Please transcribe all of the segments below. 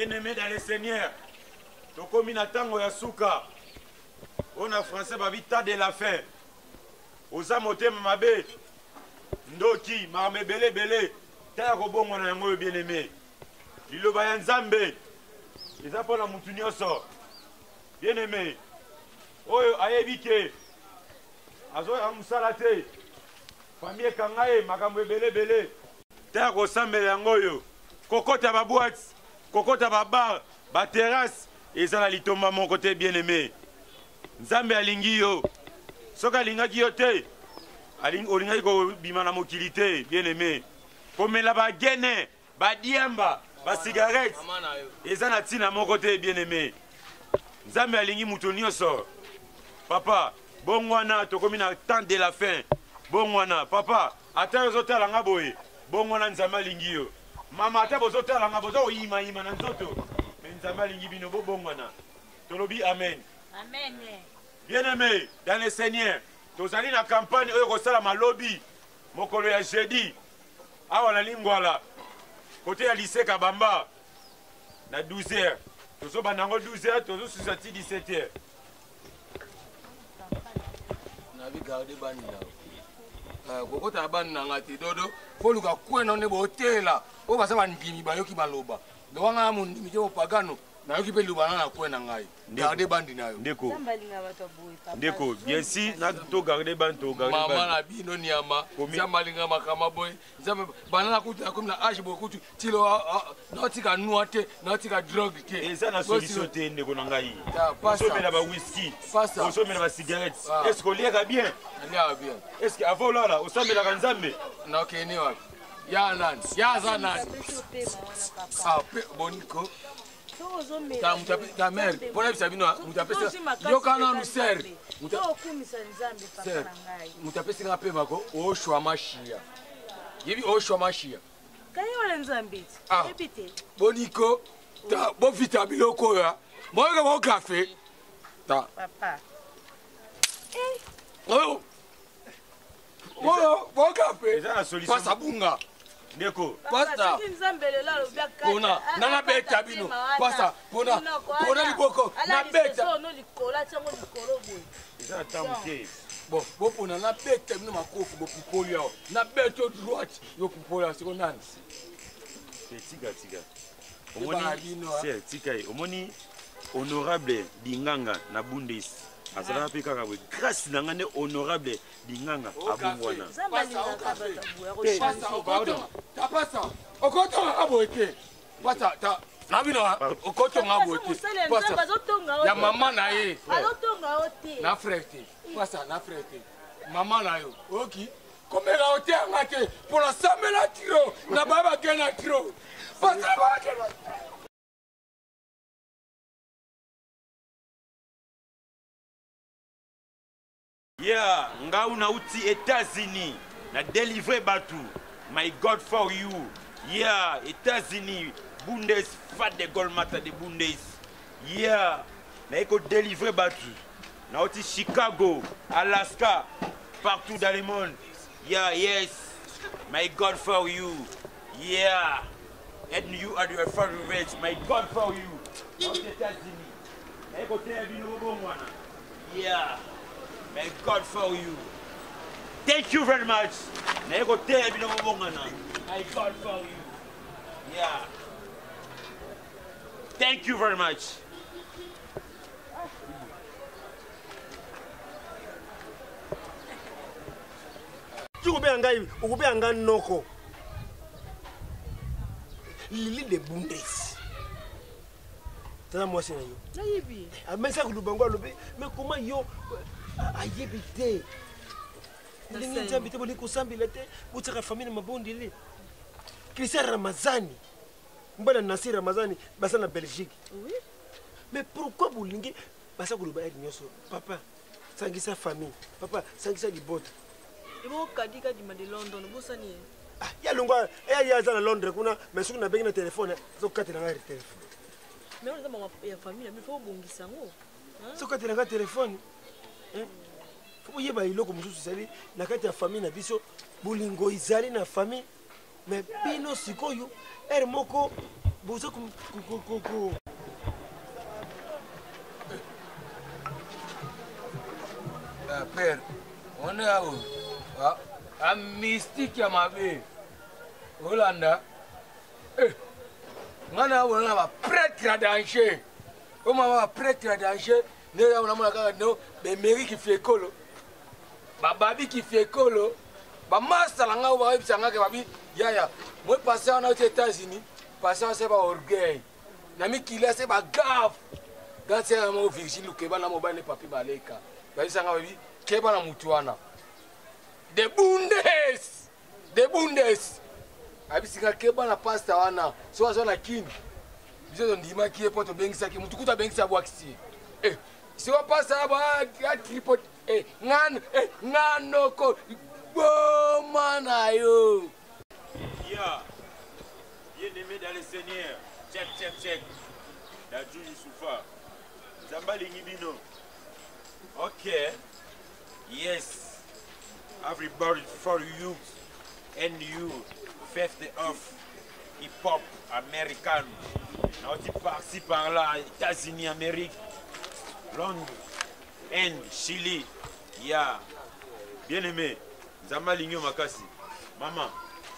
Bien-aimé dans le Seigneur, tokomi na tango ya suka. On a français babita de la fin. Oza motema mabe. Ndoki marme belé belé. Ta robongo na yango bien-aimé. Liloba ya Nzambe. Eza pona mutu nyonso. Bien-aimé. Oyo ayebike. Azo ya musala te. Famille kangaye makambo belé belé. Ta ko sambela yango yo. Kokota ba boîte, kokota ba bar, ba terrasse, ezala litomba mon côté bien-aimé. Nzambe alingi yo. Soka alingaki yo te. Olingaki ko bima na mokili te, bien-aimé. Komela ba gene, ba diamba, ba cigarette. Ezala tina mon côté bien-aimé. Nzambe alingi mutu nyonso. Papa, bon wana tokomi na temps de la fin. Bon wana, papa, ata ozotala nga boye. Bon wana Nzambe alingi yo. Mama ata bozotala nga bozo oyima ima na nzoto. Mais Nzambe alingi bino bo bon wana. Tolobi amen. Amen. Bien-aimé, dans le Seigneur, tozali na campagne oyo kosala malobi. Mokolo ya jeudi. Awa na lingwala. Côté ya lycée Kabamba. Na 12h. Tozo banango 12h, tozo susati 17h. Na bi garder bani là. Kokota bani na ngati dodo. Foluka kwena ne botela. O basa bandimi bayoki baloba. Do wanga mu ndimi je opagano. Na yoki pe lubana na kwena ngai. Garder bandi nayo. Ndeko. Ndeko, bien si na to garder bandi to garder bandi. Mama na bino niama. Zambalinga makama boy. Zamba banana kutu akomi na age bokutu tilo nautika nuate, nautika drug te. Eza na solution te ndeko na ngai. Pasa. Osomela ba whisky. Pasa. Osomela ba cigarettes. Est-ce qu'on liega bien? Liega bien. Est-ce que avant là osomela ka Nzambe? Na okeni wapi? Ya nani? Ya za nani? Ah, boniko. Ta mère, pour la vie, yo kana nu ser. Mutapesi nga pe mako o shwa mashia. Yebi o shwa mashia. Kayo Nzambe. Répétez. Boniko, ta bo vita biloko ya. Mo ga mo café. Ta. Papa. Oh. Mo café. Eza na solution. Pasa bunga. Ndeko. Pasta. Pona, nana beta bino. Pasta, pona liboko. Na beta. Eza tamuke. Bon, pona na beta bino makofu bo pipoli yao. Na beta droite yo pipoli yao siko nani. Tiga. Omoni, tika. Omoni honorable Dinganga na Bundes. Azala pe kaka we grâce na ngane honorable Dinganga abungwana. Pasa. Okoto aboeke. Pasa ta. Nabina okoto aboeke. Pasa. Ya mama na ye. Na frère. Pasa na frère. Mama na yo. Oki. Komela ote ngate pour la samela tiro. Na baba kena tiro. Pasa ba kena. Yeah, nga una uti États-Unis na délivrer batu. My God for you. Yeah, États-Unis, Bundes, fat de Golmata de Bundes. Yeah, na eko délivrer batu. Na uti Chicago, Alaska, partout dans le monde. Yeah, yes. My God for you. Yeah. And you are your favorite. My God for you. Na uti États-Unis. Na eko telebino bongwana. Yeah. May God for you. Thank you very much. May God for you. Yeah. Thank you very much. Ukubea noko. Lili de Bundes. Tana mwasi na yo. Nayibi. Amesa kulubango alobe, mais comment yo ayebite? Ndingi Nzambe te boli kusambila te, butsaka famille mabondi le. Christian Ramazani. Mbana Nasir Ramazani basa na Belgique. Oui. Mais pourquoi bolingi basa kuluba eri nyoso? Papa, sangisa famille. Papa, sangisa libota. Ibo kadika di de London, bosani. Ya longwa, ya za na Londres kuna, mais suku na bengi na telefone, so katela ngari telefone. Mais on a ma famille, mais faut bongisa ngo. So katela ngari telefone. Faut yeba iloko mususu sali na kati ya famille na biso bolingo izali na famille mais bino sikoyo er moko boza père, on est à où? Un mystique à ma vie. Hollanda. On a un prêtre à danger. On a un prêtre à danger. Nous avons un mairie qui fait colo. Babi qui fait colo. Master langa wa bisanga ke babi yaya. Moi passer aux États-Unis, passer c'est pas orgueil. Nami kila c'est pas gaffe. Quand c'est un mot Virgile Lukeba na mobile papi baleka. Bisanga babi keba na mutuana. De bundes. Abisika keba na pasta wana. So na kin. Biso ndima ki epoto bengisa ki mutukuta bengisa bwakisi. Si on passe à la tripote, ngano ko bomanayo. Ya, bien-aimé dans le Seigneur, check. Dadju Youssoufa, Zambali Ngibino. Okay, yes, everybody for you and you, fifth of hip-hop américain. On dit par-ci par-là, États-Unis, Amérique. Londres, Inde, Chili, ya bien aimé, Zamba Lingyo Makasi. Maman,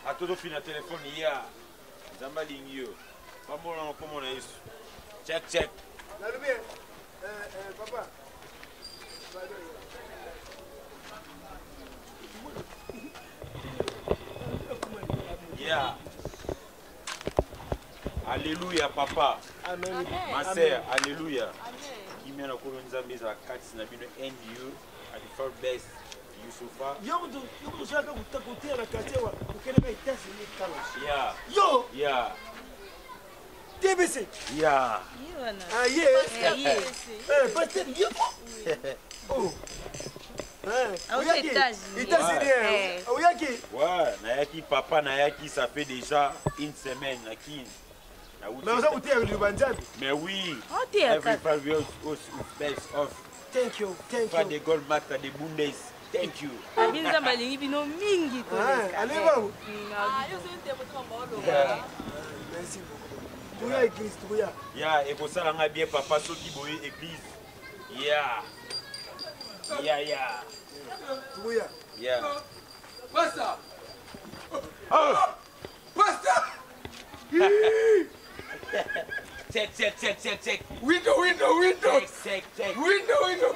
à tout fin à téléphone, ya Zamba Lingyo. Pas bon là, comment on a eu. Check. Papa. Ya. Alléluia, papa. Amen. Ma sœur, alléluia. Kimia na kolo nzambe za kati na bino and you at the first best Youssoufa. Yo zaka kutakutia na katewa ukeleka itasi ni kala. Yeah. Yo. Yeah. TBC. Yeah. Ah yes. Pasteur yo. Oh. Ouais, Nayaki papa Nayaki ça fait déjà une semaine Naki. Mais oui, everybody else best off. Thank you. Pas de gold master, de bundes. Thank you. Merci beaucoup. Yeah, et pour ça, on a bien papa Soki Boye église. Yeah. Pasta. Pasta. Check. Window. Check.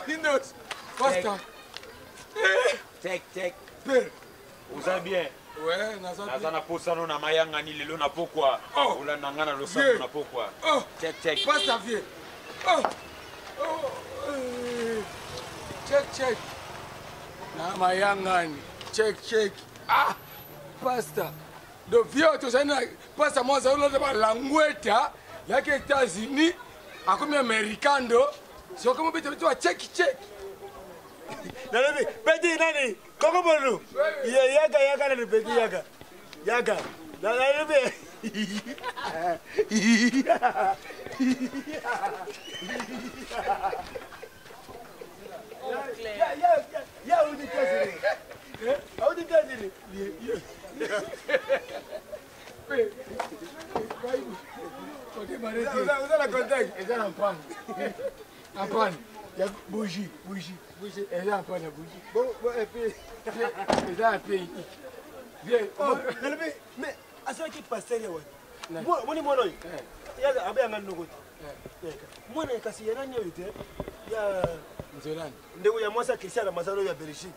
Windows. Pasta. Check. Père. Vous allez bien? Ouais, Nazana posano na mayanga ni lelo na pokwa. Ola nangana lo sa na pokwa. Check. Pasta vieux. Check. Na mayanga ni. Check. Pasta. Do vieux to sana pasta moza ulo de langweta yake États-Unis akomi americano. Sio kama bitu check. Nani peti nani? Koko bolu. Yaga nani peti yaga. Nani be. Ya udi kazi. Audi kazi. Usa contact. Eza na mpango. Hapana. Ya bougie. Eza hapana bougie. Bon et puis eza ape. Bien. Mais asa ki pasteur yawa. Moni mono. Ya abe anga nogoti. Mwana kasi yana nyo ite. Ya Nzolani. Ndeko ya mwasa Christian Ramazan ya Belgique.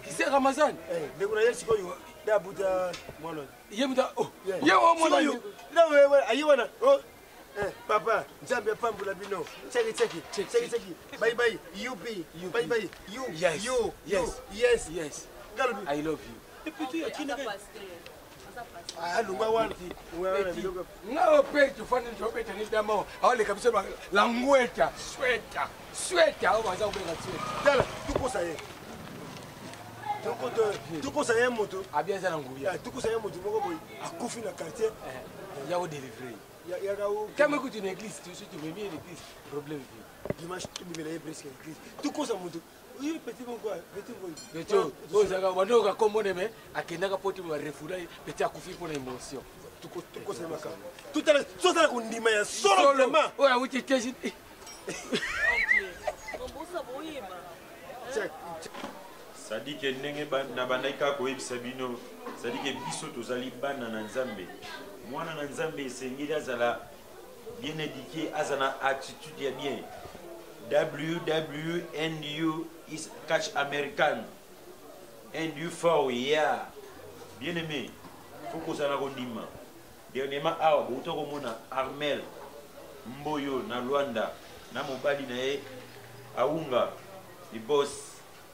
Christian Ramazan. Ndeko na yesi ko yo. Da buta mono. Yemuda. Yewo mono. Na wewe ayiwana. Papa, Zambia pambula bino. Check. Bye. You. Yes. I love you. Epitu ya kina. Lumba wanti. Ngao pe tufanye njobeta ni damo. Awale kabisa la ngweta, sweater au baza kubeka sweater. Dala, tukosa ye. Tukosa ye moto. Abiaza na nguya. Tukosa ye moto moko boy. Akufi na quartier. Yao delivery. Kama kuti na église, tu sais tu veux bien l'église, problème vie. Dimanche tu me l'as presque église. Tukosa moto. Oui, petit bon quoi, petit bon. Beto, ozaka wanoka kombo neme akendaka poti ba refula petit akufi pour émotion. tokosalemaka tozala kondima ya solo vraiment oyo awuti tesi sadike ndenge na bandaki kaka koyebisa bino sadike biso tozali bana na nzambe mwana na nzambe esengeli azala bien éduqué azala na attitude ya bien WWNU is catch American NU for yeah bien aimé faut kozala kondima dernièrement awa bouta komona Armel Mboyo na Luanda na mobali na ye aunga le boss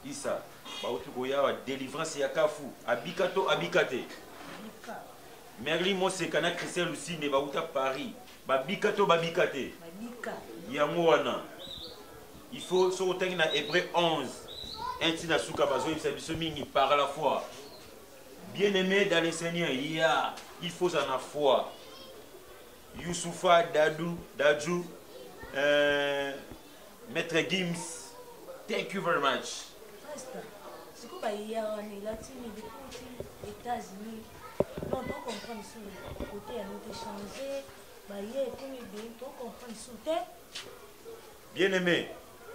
Isa bauti koyawa délivrance ya kafu abikato abikate Merli Moseka na Christian Lucine bauta Paris babikato babikate yango wana il faut se retenir dans Hébreu 11 ainsi na suka bazo biso mingi par la foi bien aimé dans le Seigneur il faut en foi Youssoufa Dadju Maître Gims thank you very much. C'est quoi hier on est là les États-Unis non on comprend ici côté à nous échanger hier tout bien on comprend ici bien aimé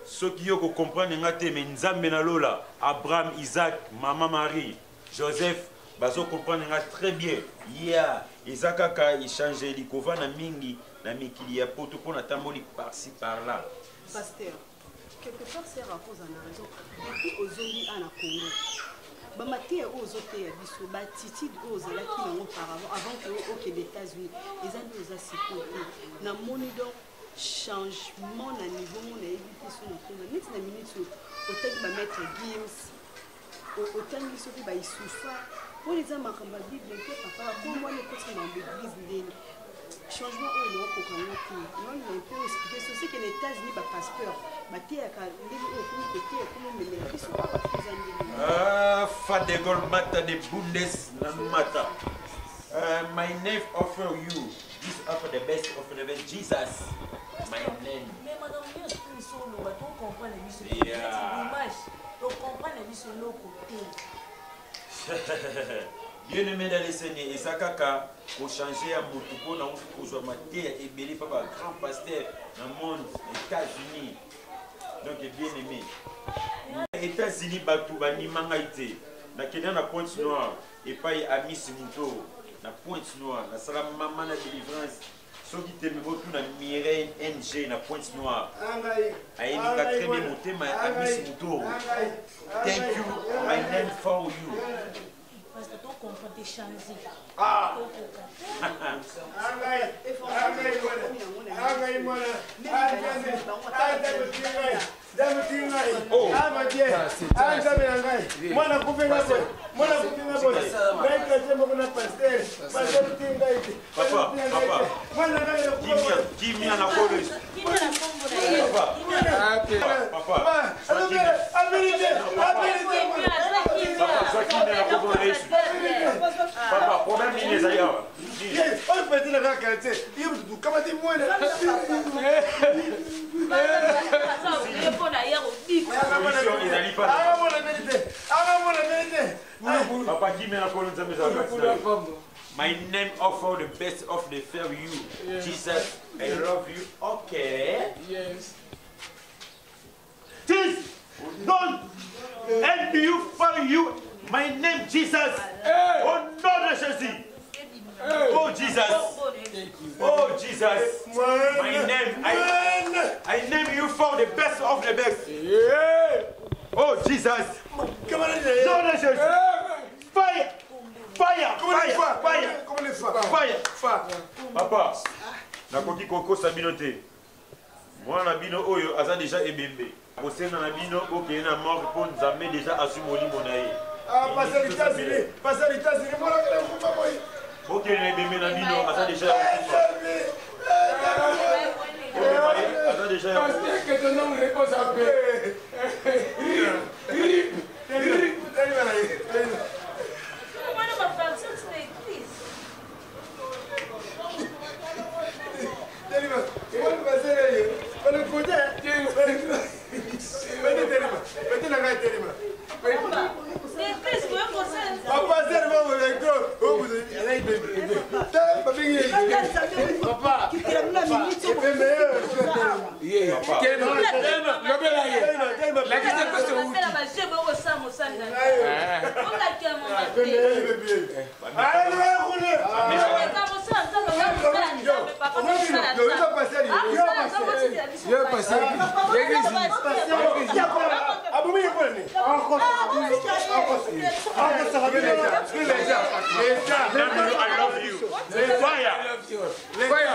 ceux qui ont comprendre ngate mais nzambe na lola Abraham Isaac maman Marie Joseph bazo comprendre ngate très bien Isaac ka échanger likova na mingi na mikili ya poto pona tamboli par-ci par-là pasteur quelque part c'est à cause en raison depuis aujourd'hui à na Congo bamaté aux hôtels biso batitude aux là qui n'ont auparavant avant que aux États-Unis les amis aux asipoté na monido changement na niveau mon éviter sur notre net na minute hôtel ba mettre Gims hôtel biso ba isufa pour les hommes makamba bible que papa pour moi les côtés dans l'église ndeni changement au non ko kan woki non il peut expliquer ce que les États-Unis ba pasteur ba te aka ndeni au ko côté ko me les biso ba fizandi Fadegol mata de bundes na mata my name offer you this offer the best of the best Jesus my name mais madame bien solo ba to comprendre biso image to comprendre biso lo côté bien aimé dans le Seigneur et ça kaka ko changer ya mutu pona ko zo maté et belé papa grand pasteur dans monde États-Unis donc bien aimé États-Unis batu banimanga ité na kenya na Pointe Noire et pas ami Simuto na Pointe Noire na sala maman na délivrance soki te me botu na Mireille NG na Pointe Noire ayi ka très bien monté ma ami Simuto thank you my name for you parce que ton comprend échanger Papa, problème il est ailleurs. On peut dire la qualité. Il me dit comment tu vois Papa, qui met la colonne de my name offer the best of the fair you. Yes. Jesus, I love you. Okay. Yes. This don't help you for you. My name Jesus. Hey. Oh nom de Jésus. Hey. Oh Jesus. Oh Jesus. My name. I name you for the best of the best. Yeah. Oh Jesus. Comment Nom de Jésus. Fire. Fire. Fire. Fire. Comment les femmes Fire. Papa. Nakoki koko sabinote. Moi na bino oyo aza déjà ebembe. Bosena na bino okeye na mort pour nzambe déjà asumoli monaye. Ah, passer les États-Unis, moi la kele kufa boy. Okeye na ebembe na bino aza déjà aza déjà Parce que ton nom repose en paix. I love you. Fire.